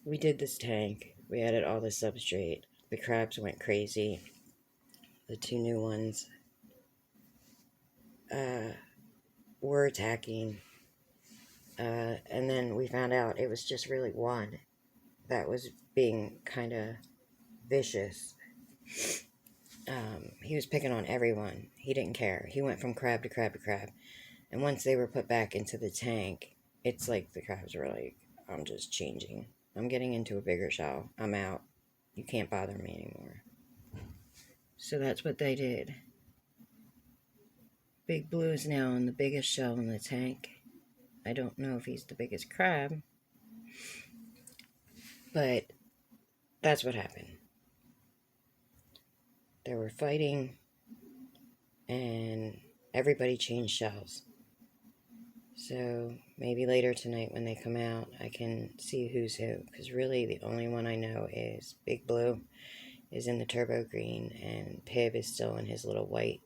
we did this tank. We added all the substrate. The crabs went crazy. The two new ones were attacking. And then we found out it was just really one that was being kind of vicious. He was picking on everyone. He didn't care. He went from crab to crab to crab. And once they were put back into the tank, it's like the crabs were like, I'm just changing. I'm getting into a bigger shell. I'm out. You can't bother me anymore. So that's what they did. Big Blue is now in the biggest shell in the tank. I don't know if he's the biggest crab, but that's what happened. They were fighting, and everybody changed shells. So maybe later tonight when they come out, I can see who's who. Because really, the only one I know is Big Blue is in the turbo green, and Pib is still in his little white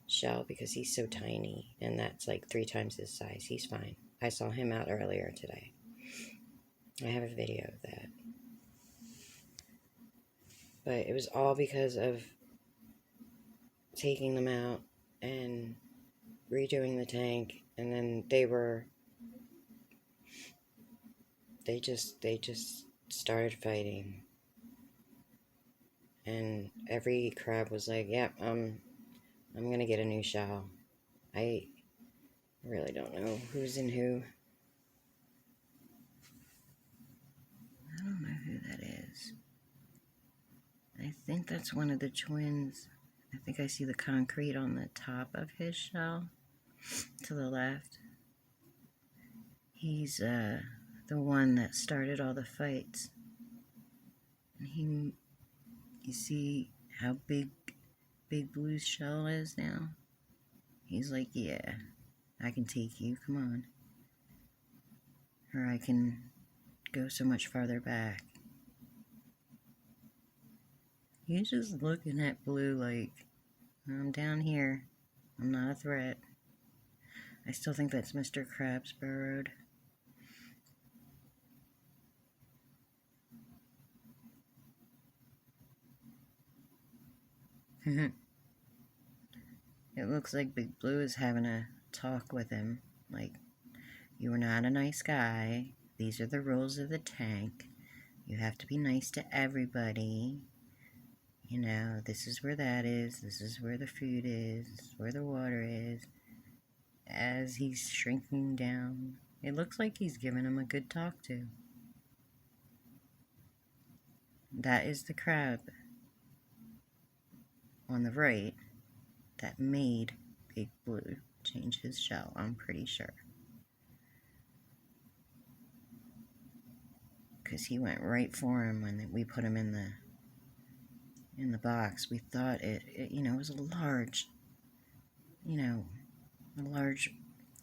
shell because he's so tiny, and that's like 3 times his size. He's fine. I saw him out earlier today. I have a video of that. But it was all because of taking them out and redoing the tank, and then they just started fighting. And every crab was like, yep, I'm gonna get a new shell. I really don't know who's in who. I don't know who that is. I think that's one of the twins. I think I see the concrete on the top of his shell to the left. He's the one that started all the fights. And you see how big Blue's shell is now? He's like, yeah, I can take you, come on. Or I can go so much farther back. He's just looking at Blue like, I'm down here. I'm not a threat. I still think that's Mr. Krabs burrowed. It looks like Big Blue is having a talk with him. Like, you are not a nice guy. These are the rules of the tank. You have to be nice to everybody. You know, this is where that is. This is where the food is. This is where the water is. As he's shrinking down, it looks like he's giving him a good talk to. That is the crab on the right that made Big Blue change his shell, I'm pretty sure. Because he went right for him when we put him in the box. We thought it was a large, a large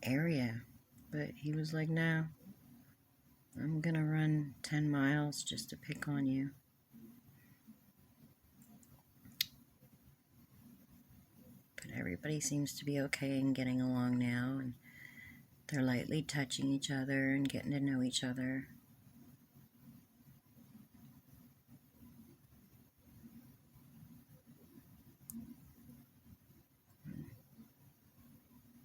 area. But he was like, no, I'm gonna run 10 miles just to pick on you. But everybody seems to be okay and getting along now, and they're lightly touching each other and getting to know each other.